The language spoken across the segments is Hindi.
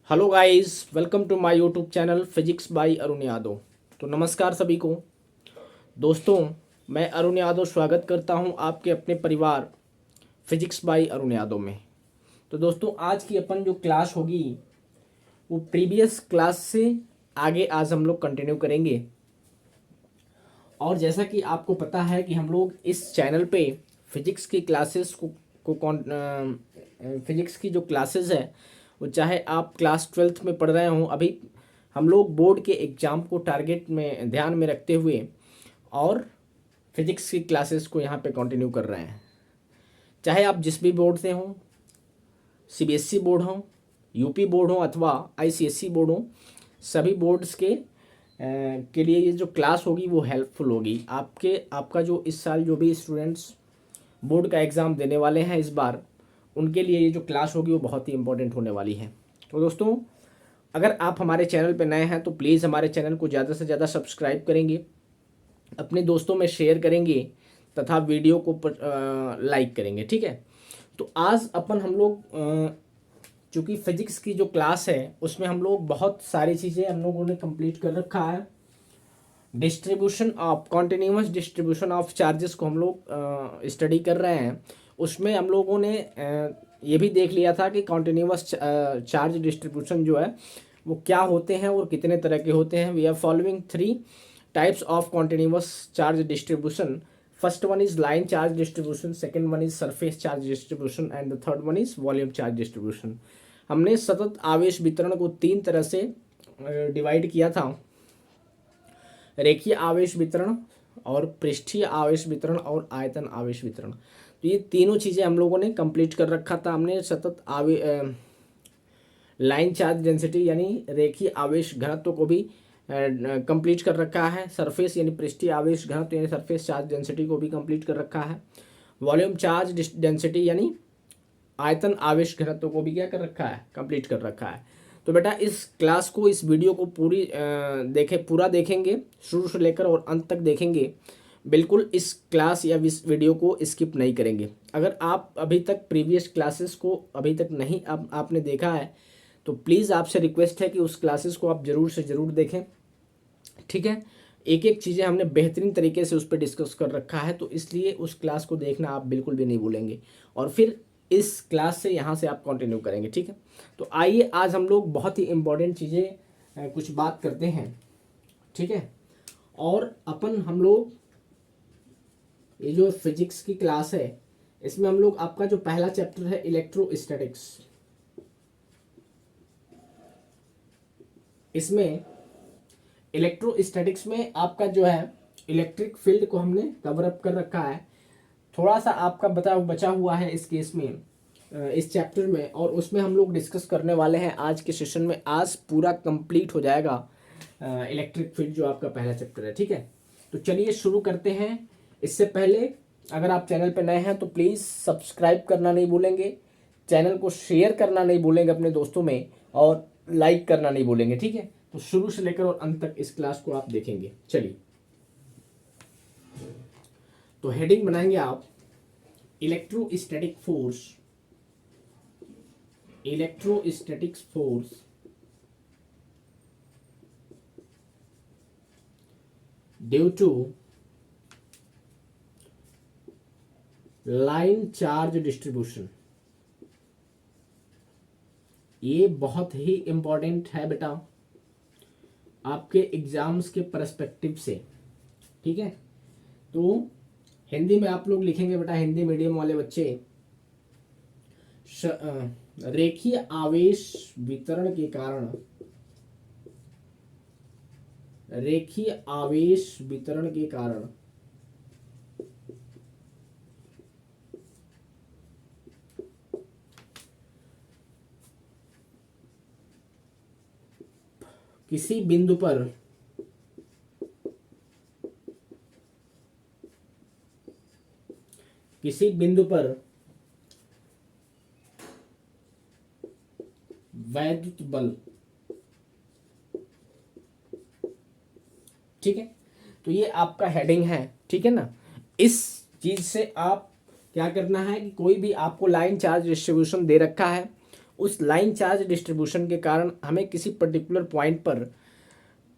Hello guys, welcome to my YouTube channel physics by Arun Yadav. तो नमस्कार सभी को। दोस्तों, मैं अरुण यादव स्वागत करता हूं आपके अपने परिवार फिजिक्स बाय अरुण यादव में। तो दोस्तों, आज की अपन जो क्लास होगी वो प्रीवियस क्लास से आगे आज हम लोग कंटिन्यू करेंगे। और जैसा कि आपको पता है कि हम लोग इस चैनल पे फिजिक्स की क्लासेस फिजिक्स की जो क्लासेस है वो चाहे आप क्लास 12th में पढ़ रहे हों, अभी हम लोग बोर्ड के एग्ज़ाम को टारगेट में ध्यान में रखते हुए और फिजिक्स की क्लासेस को यहाँ पे कंटिन्यू कर रहे हैं। चाहे आप जिस भी बोर्ड से हों, सीबीएसई बोर्ड हो, यूपी बोर्ड हो अथवा आईसीएसई बोर्ड हो, सभी बोर्ड्स के लिए ये जो क्लास होगी वो हेल्पफुल होगी। आपका जो इस साल जो भी स्टूडेंट्स बोर्ड का एग्ज़ाम देने वाले हैं इस बार, उनके लिए ये जो क्लास होगी वो बहुत ही इंपॉर्टेंट होने वाली है। तो दोस्तों, अगर आप हमारे चैनल पर नए हैं तो प्लीज़ हमारे चैनल को ज़्यादा से ज़्यादा सब्सक्राइब करेंगे, अपने दोस्तों में शेयर करेंगे तथा वीडियो को लाइक करेंगे। ठीक है। तो आज अपन हम लोग चूँकि फिजिक्स की जो क्लास है उसमें हम लोग बहुत सारी चीज़ें हम लोगों ने कंप्लीट कर रखा है। Distribution of continuous distribution of charges को हम लोग स्टडी कर रहे हैं। उसमें हम लोगों ने ये भी देख लिया था कि कॉन्टिन्यूस चार्ज डिस्ट्रीब्यूशन जो है वो क्या होते हैं और कितने तरह के होते हैं। We are following 3 types of continuous charge distribution. First one is line charge distribution, second one is surface charge distribution and the third one is volume charge distribution. हमने सतत आवेश वितरण को 3 तरह से डिवाइड किया था: रेखीय आवेश वितरण और पृष्ठीय आवेश वितरण और आयतन आवेश वितरण। तो ये तीनों चीज़ें हम लोगों ने कंप्लीट कर रखा था। हमने सतत लाइन चार्ज डेंसिटी यानी रेखीय आवेश घनत्व को भी कंप्लीट कर रखा है। सरफेस यानी पृष्ठीय आवेश घनत्व यानी सरफेस चार्ज डेंसिटी को भी कंप्लीट कर रखा है। वॉल्यूम चार्ज डेंसिटी यानी आयतन आवेश घनत्व को भी क्या कर रखा है, कंप्लीट कर रखा है। तो बेटा, इस क्लास को, इस वीडियो को पूरा देखेंगे, शुरू से लेकर और अंत तक देखेंगे। बिल्कुल इस क्लास या इस वीडियो को स्किप नहीं करेंगे। अगर आप अभी तक प्रीवियस क्लासेस को अभी तक नहीं आपने देखा है तो प्लीज़ आपसे रिक्वेस्ट है कि उस क्लासेस को आप ज़रूर से ज़रूर देखें। ठीक है। एक एक चीज़ें हमने बेहतरीन तरीके से उस पर डिस्कस कर रखा है, तो इसलिए उस क्लास को देखना आप बिल्कुल भी नहीं भूलेंगे और फिर इस क्लास से यहाँ से आप कंटिन्यू करेंगे। ठीक है। तो आइए आज हम लोग बहुत ही इम्पोर्टेंट चीज़ें कुछ बात करते हैं। ठीक है। और हम लोग ये जो फिजिक्स की क्लास है इसमें हम लोग आपका जो पहला चैप्टर है इलेक्ट्रोस्टैटिक्स, इसमें इलेक्ट्रोस्टैटिक्स में आपका जो है इलेक्ट्रिक फील्ड को हमने कवर अप कर रखा है। थोड़ा सा आपका बचा हुआ है इस केस में, इस चैप्टर में, और उसमें हम लोग डिस्कस करने वाले हैं आज के सेशन में। आज पूरा कंप्लीट हो जाएगा इलेक्ट्रिक फील्ड जो आपका पहला चैप्टर है। ठीक है। तो चलिए शुरू करते हैं। इससे पहले अगर आप चैनल पर नए हैं तो प्लीज़ सब्सक्राइब करना नहीं भूलेंगे, चैनल को शेयर करना नहीं भूलेंगे अपने दोस्तों में, और लाइक करना नहीं भूलेंगे। ठीक है। तो शुरू से लेकर और अंत तक इस क्लास को आप देखेंगे। चलिए, तो हेडिंग बनाएंगे आप electrostatic force, electrostatics force due to line charge distribution. ये बहुत ही इंपॉर्टेंट है बेटा आपके एग्जाम्स के पर्सपेक्टिव से। ठीक है। तो हिंदी में आप लोग लिखेंगे बेटा, हिंदी मीडियम वाले बच्चे, रेखीय आवेश वितरण के कारण, रेखीय आवेश वितरण के कारण किसी बिंदु पर वैद्युत बल। ठीक है। तो ये आपका हेडिंग है। ठीक है ना। इस चीज से आप क्या करना है कि कोई भी आपको लाइन चार्ज डिस्ट्रीब्यूशन दे रखा है उस लाइन चार्ज डिस्ट्रीब्यूशन के कारण हमें किसी पर्टिकुलर पॉइंट पर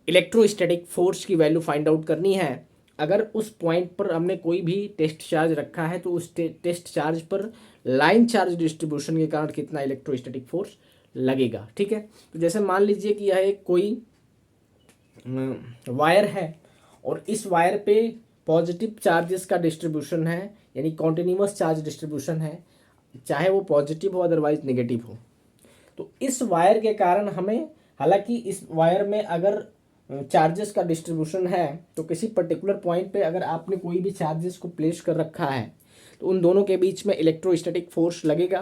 इलेक्ट्रोस्टैटिक फोर्स की वैल्यू फाइंड आउट करनी है। अगर उस पॉइंट पर हमने कोई भी टेस्ट चार्ज रखा है तो उस टेस्ट चार्ज पर लाइन चार्ज डिस्ट्रीब्यूशन के कारण कितना इलेक्ट्रोस्टैटिक फोर्स लगेगा। ठीक है, तो जैसे मान लीजिए कि यह एक कोई वायर है और इस वायर पे पॉजिटिव चार्जेस का डिस्ट्रीब्यूशन है, यानी कॉन्टिन्यूअस चार्ज डिस्ट्रीब्यूशन है, चाहे वो पॉजिटिव हो अदरवाइज नेगेटिव हो। तो इस वायर के कारण हमें, हालांकि इस वायर में अगर चार्जेस का डिस्ट्रीब्यूशन है तो किसी पर्टिकुलर पॉइंट पे अगर आपने कोई भी चार्जेस को प्लेस कर रखा है तो उन दोनों के बीच में इलेक्ट्रोस्टैटिक फोर्स लगेगा,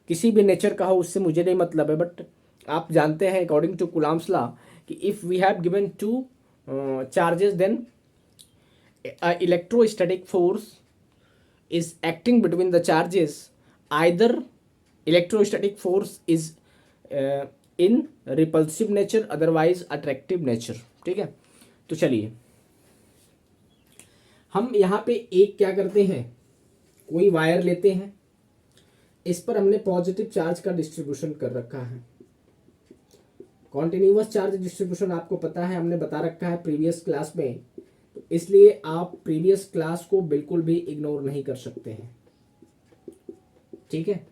किसी भी नेचर का हो उससे मुझे नहीं मतलब है। बट आप जानते हैं अकॉर्डिंग टू कूलम्ब्स लॉ कि if we have given two charges then electrostatic force is acting between the charges, either electrostatic force is in repulsive nature otherwise attractive nature। ठीक है, तो चलिए हम यहाँ पे एक क्या करते हैं, कोई वायर लेते हैं, इस पर हमने पॉजिटिव चार्ज का डिस्ट्रीब्यूशन कर रखा है। कॉन्टिन्यूअस चार्ज डिस्ट्रीब्यूशन आपको पता है, हमने बता रखा है प्रीवियस क्लास में, तो इसलिए आप प्रीवियस क्लास को बिल्कुल भी इग्नोर नहीं कर सकते हैं। ठीक है,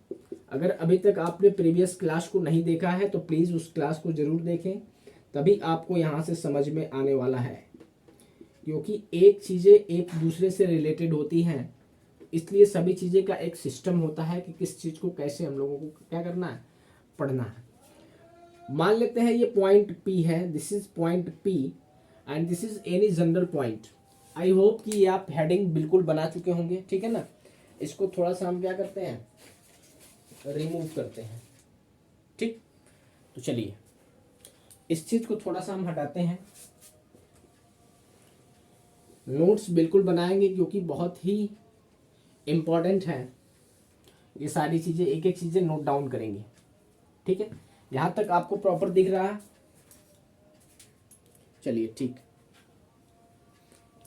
अगर अभी तक आपने प्रीवियस क्लास को नहीं देखा है तो प्लीज़ उस क्लास को ज़रूर देखें, तभी आपको यहाँ से समझ में आने वाला है, क्योंकि एक चीज़ें एक दूसरे से रिलेटेड होती हैं, इसलिए सभी चीज़ें का एक सिस्टम होता है कि किस चीज़ को कैसे हम लोगों को क्या करना है, पढ़ना है। मान लेते हैं ये पॉइंट P है, this is point P and this is any general point. I hope कि ये आप हेडिंग बिल्कुल बना चुके होंगे। ठीक है ना, इसको थोड़ा सा हम क्या करते हैं, रिमूव करते हैं। ठीक, तो चलिए इस चीज़ को थोड़ा सा हम हटाते हैं। नोट्स बिल्कुल बनाएंगे क्योंकि बहुत ही इम्पॉर्टेंट है, ये सारी चीज़ें एक एक चीज़ें नोट डाउन करेंगे। ठीक है, यहाँ तक आपको प्रॉपर दिख रहा है? चलिए ठीक,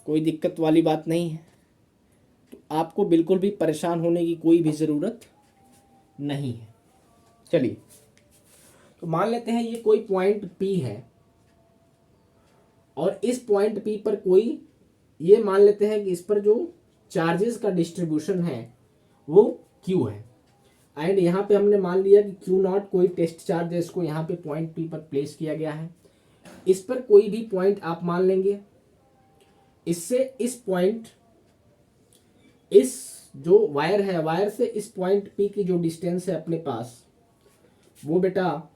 कोई दिक्कत वाली बात नहीं है, तो आपको बिल्कुल भी परेशान होने की कोई भी ज़रूरत नहीं है। चलिए, तो मान लेते हैं ये कोई पॉइंट P है और इस पॉइंट P पर कोई, ये मान लेते हैं कि इस पर जो चार्जेस का डिस्ट्रीब्यूशन है वो Q है, एंड यहाँ पे हमने मान लिया कि Q0 कोई टेस्ट चार्ज है, इसको यहाँ पे पॉइंट P पर प्लेस किया गया है। इस पर कोई भी पॉइंट आप मान लेंगे, इससे इस पॉइंट, इस जो वायर है, वायर से इस पॉइंट P की जो डिस्टेंस है अपने पास, वो बेटा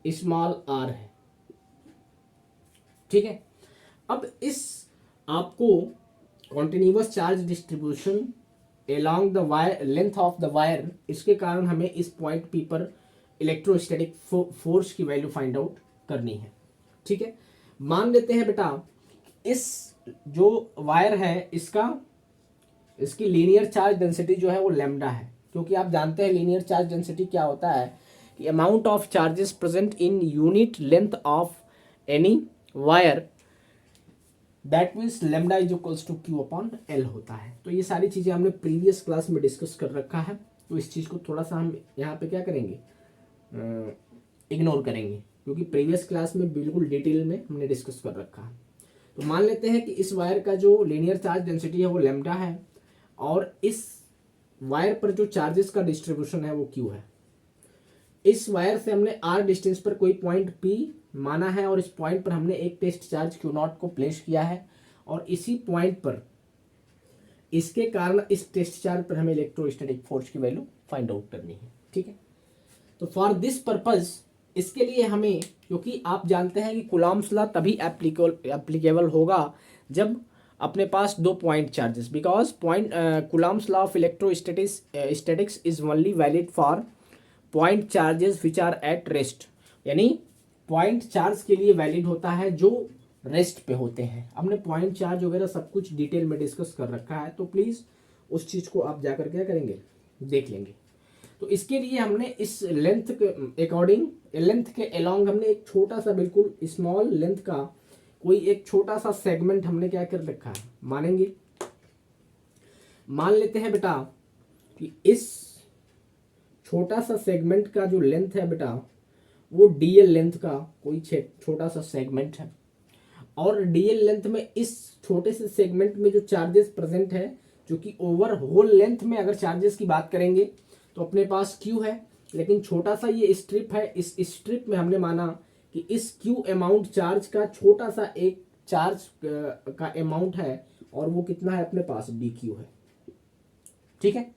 स्मॉल r है। ठीक है, अब इस आपको continuous charge distribution along the wire, length of the wire, इसके कारण हमें इस पॉइंट P पर इलेक्ट्रोस्टैटिक फोर्स की वैल्यू फाइंड आउट करनी है। ठीक है, मान लेते हैं बेटा इस जो वायर है इसकी लीनियर चार्ज डेंसिटी जो है वो लैम्डा है, क्योंकि आप जानते हैं लीनियर चार्ज डेंसिटी क्या होता है कि amount of charges present in unit length of any wire, that means lambda is equals to Q upon L होता है। तो ये सारी चीज़ें हमने प्रीवियस क्लास में डिस्कस कर रखा है, तो इस चीज़ को थोड़ा सा हम यहाँ पे क्या करेंगे, इग्नोर करेंगे, क्योंकि प्रीवियस क्लास में बिल्कुल डिटेल में हमने डिस्कस कर रखा है। तो मान लेते हैं कि इस वायर का जो लीनियर चार्ज डेंसिटी है वो लेमडा है और इस वायर पर जो चार्जेस का डिस्ट्रीब्यूशन है वो Q है। इस वायर से हमने R डिस्टेंस पर कोई पॉइंट P माना है और इस पॉइंट पर हमने एक टेस्ट चार्ज Q0 को प्लेस किया है और इसी पॉइंट पर, इसके कारण इस टेस्ट चार्ज पर हमें इलेक्ट्रोस्टैटिक फोर्स की वैल्यू फाइंड आउट करनी है। ठीक है, तो फॉर दिस पर्पज, इसके लिए हमें, क्योंकि आप जानते हैं कि कूलम्ब्स लॉ तभी एप्लीकेबल होगा जब अपने पास दो point charges, because point Coulomb's law of electrostatics is only valid for point charges which are at rest, यानी पॉइंट चार्ज के लिए वैलिड होता है जो रेस्ट पे होते हैं। हमने पॉइंट चार्ज वगैरह सब कुछ डिटेल में डिस्कस कर रखा है, तो प्लीज़ उस चीज़ को आप जाकर क्या करेंगे, देख लेंगे। तो इसके लिए हमने इस लेंथ के अकॉर्डिंग, लेंथ के अलोंग हमने एक छोटा सा, बिल्कुल स्मॉल लेंथ का कोई एक छोटा सा सेगमेंट हमने क्या कर रखा है, मानेंगे। मान लेते हैं बेटा कि इस छोटा सा सेगमेंट का जो लेंथ है बेटा वो डीएल लेंथ का कोई छोटा सा सेगमेंट है, और डीएल लेंथ में इस छोटे से सेगमेंट में जो चार्जेस प्रेजेंट है, जो कि ओवर होल लेंथ में अगर चार्जेस की बात करेंगे तो अपने पास क्यू है, लेकिन छोटा सा ये स्ट्रिप है, इस स्ट्रिप में हमने माना कि इस क्यू अमाउंट चार्ज का छोटा सा एक चार्ज का अमाउंट है, और वो कितना है अपने पास डी क्यू है। ठीक है,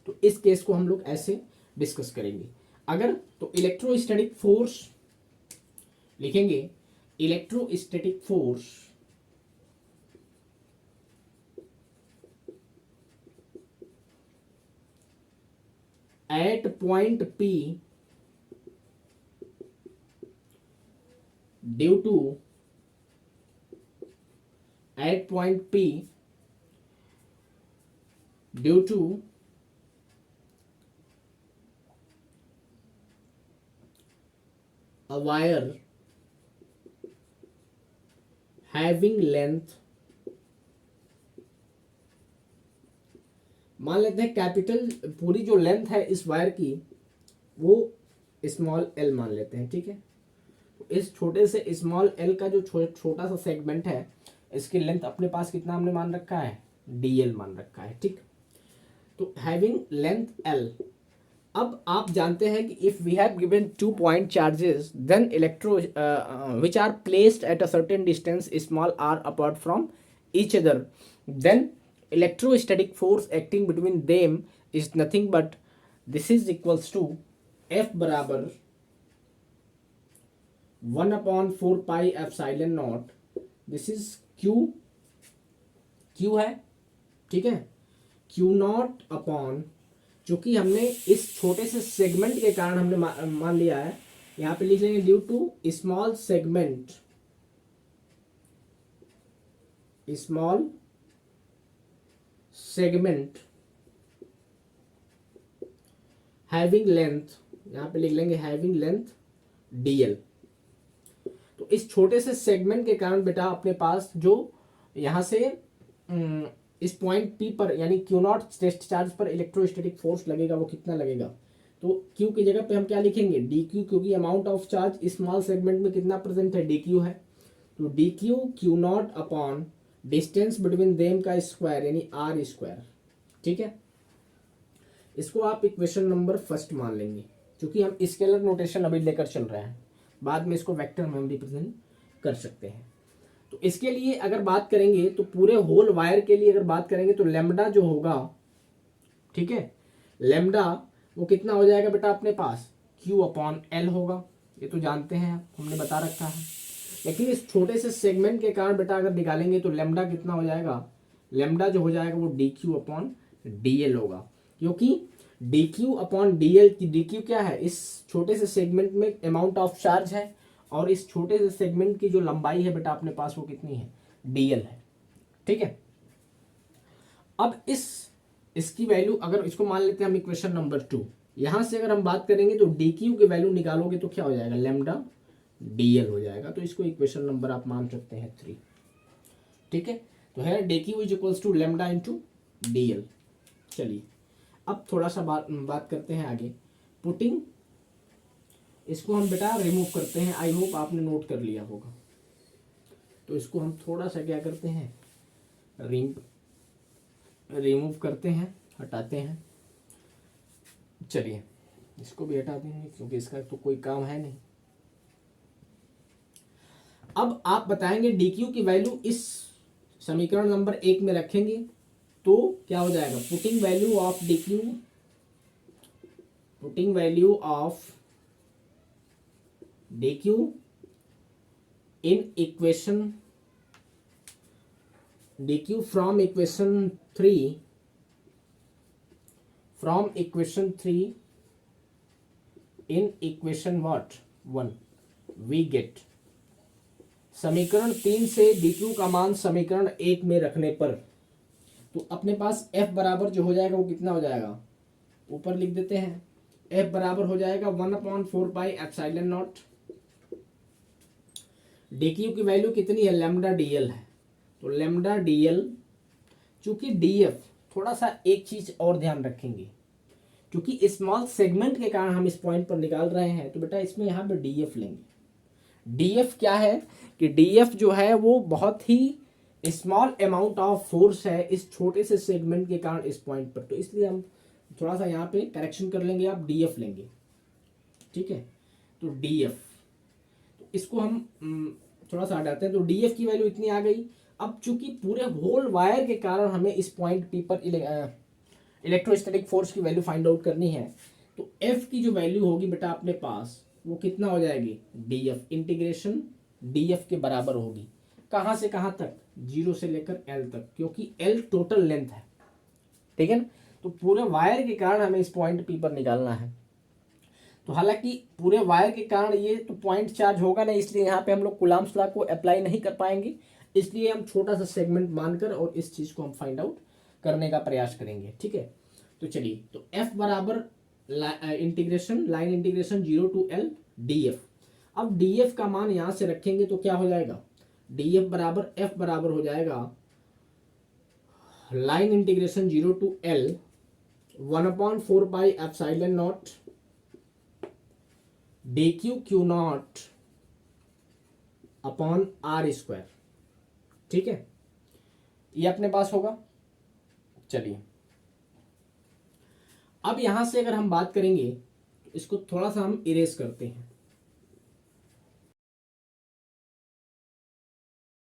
तो इस केस को हम लोग ऐसे डिस्कस करेंगे। अगर तो इलेक्ट्रोस्टैटिक फोर्स लिखेंगे, electrostatic force at point P due to at point P due to a wire having length, मान लेते हैं कैपिटल, पूरी जो लेंथ है इस वायर की वो स्मॉल एल मान लेते हैं। ठीक है, तो इस छोटे से स्मॉल एल का जो छोटा सा सेगमेंट है, इसकी लेंथ अपने पास कितना हमने मान रखा है, डीएल मान रखा है। ठीक, तो हैविंग लेंथ एल। अब आप जानते हैं कि if we have given 2 point charges then electro which are placed at a certain distance small r apart from each other, then electrostatic force acting between them is nothing but this is equals to F बराबर 1/4 pi epsilon naught, this is q है। ठीक है, क्यू नॉट अपॉन, चूंकि हमने इस छोटे से सेगमेंट के कारण हमने मान लिया है, यहां पे लिख लेंगे due to small segment having length, यहां पे लिख लेंगे हैविंग लेंथ डीएल। तो इस छोटे से सेगमेंट के कारण बेटा अपने पास जो यहां से इस पॉइंट पी पर यानी क्यू नॉट टेस्ट चार्ज पर इलेक्ट्रोस्टैटिक फोर्स लगेगा, वो कितना लगेगा, तो क्यू की जगह पे हम क्या लिखेंगे, डी क्यू, क्योंकि amount of charge small segment में कितना प्रेजेंट है, डी क्यू है। तो D Q Q not upon distance between them का स्क्वायर यानी आर स्क्वायर। ठीक है, इसको आप इक्वेशन नंबर फर्स्ट मान लेंगे, क्योंकि हम स्केलर नोटेशन अभी लेकर चल रहे हैं, बाद में इसको वेक्टर में हम रिप्रेजेंट कर सकते हैं। तो इसके लिए अगर बात करेंगे तो पूरे होल वायर के लिए अगर बात करेंगे तो लेमडा जो होगा, ठीक है, लेमडा वो कितना हो जाएगा बेटा अपने पास, क्यू अपॉन एल होगा, ये तो जानते हैं हमने बता रखा है। लेकिन इस छोटे से सेगमेंट के कारण बेटा अगर निकालेंगे तो लेमडा कितना हो जाएगा, लेमडा जो हो जाएगा वो D Q upon D L होगा, क्योंकि D Q upon D L की डी क्यू क्या है, इस छोटे से सेगमेंट में अमाउंट ऑफ चार्ज है, और इस छोटे से सेगमेंट की जो लंबाई है बेटा अपने पास वो कितनी है, डीएल है। ठीक है, अब इसकी वैल्यू अगर इसको मान लेते हैं हम इक्वेशन नंबर 2, यहां से अगर हम बात करेंगे तो डी क्यू की वैल्यू निकालोगे तो क्या हो जाएगा, लेमडा डीएल हो जाएगा, तो इसको इक्वेशन नंबर आप मान सकते हैं 3। ठीक है, तो है D Q is equals to lambda into DL. चलिए अब थोड़ा सा बात करते हैं आगे, पुटिंग, इसको हम बेटा रिमूव करते हैं, आई होप आपने नोट कर लिया होगा। तो इसको हम थोड़ा सा क्या करते हैं, रिमूव करते हैं, हटाते हैं। चलिए इसको भी हटा देंगे क्योंकि इसका तो कोई काम है नहीं। अब आप बताएंगे डी क्यू की वैल्यू इस समीकरण नंबर 1 में रखेंगे तो क्या हो जाएगा, putting value of D Q, putting value of dq in equation dq from equation 3 in equation what 1 we get, समीकरण 3 से dq का मान समीकरण 1 में रखने पर तो अपने पास f बराबर जो हो जाएगा वो कितना हो जाएगा, ऊपर लिख देते हैं, f बराबर हो जाएगा 1/4 pi epsilon not, D Q की वैल्यू कितनी है, लेमडा डीएल है, तो लेमडा डीएल, चूंकि डीएफ, थोड़ा सा एक चीज और ध्यान रखेंगे क्योंकि स्मॉल सेगमेंट के कारण हम इस पॉइंट पर निकाल रहे हैं, तो बेटा इसमें यहाँ पे डी एफ लेंगे। डी एफ क्या है कि डी एफ जो है वो बहुत ही स्मॉल अमाउंट ऑफ फोर्स है इस छोटे से सेगमेंट के कारण इस पॉइंट पर, तो इसलिए हम थोड़ा सा यहाँ पे करेक्शन कर लेंगे, आप डी एफ लेंगे, ठीक है। तो डी एफ, तो इसको हम थोड़ा सा हटाते हैं, तो डी एफ की वैल्यू इतनी आ गई। अब चूंकि पूरे होल वायर के कारण हमें इस पॉइंट पी पर इलेक्ट्रोस्टैटिक फोर्स की वैल्यू फाइंड आउट करनी है, तो एफ की जो वैल्यू होगी बेटा अपने पास वो कितना हो जाएगी, D F integration D F के बराबर होगी। कहाँ से कहाँ तक, 0 से लेकर एल तक, क्योंकि एल टोटल लेंथ है, ठीक है ना। तो पूरे वायर के कारण हमें इस पॉइंट पी पर निकालना है। तो हालांकि पूरे वायर के कारण ये तो पॉइंट चार्ज होगा नहीं, इसलिए यहाँ पे हम लोग कूलम्ब्स लॉ को अप्लाई नहीं कर पाएंगे, इसलिए हम छोटा सा सेगमेंट मानकर और इस चीज़ को हम फाइंड आउट करने का प्रयास करेंगे, ठीक है। तो चलिए, तो F बराबर integration line integration 0 to L df। अब df का मान यहाँ से रखेंगे तो क्या हो जाएगा, df बराबर F बराबर हो जाएगा line integration 0 to L 1/4 pi epsilon naught dq q naught upon r square, ठीक है, ये अपने पास होगा। चलिए, अब यहां से अगर हम बात करेंगे तो इसको थोड़ा सा हम इरेज करते हैं,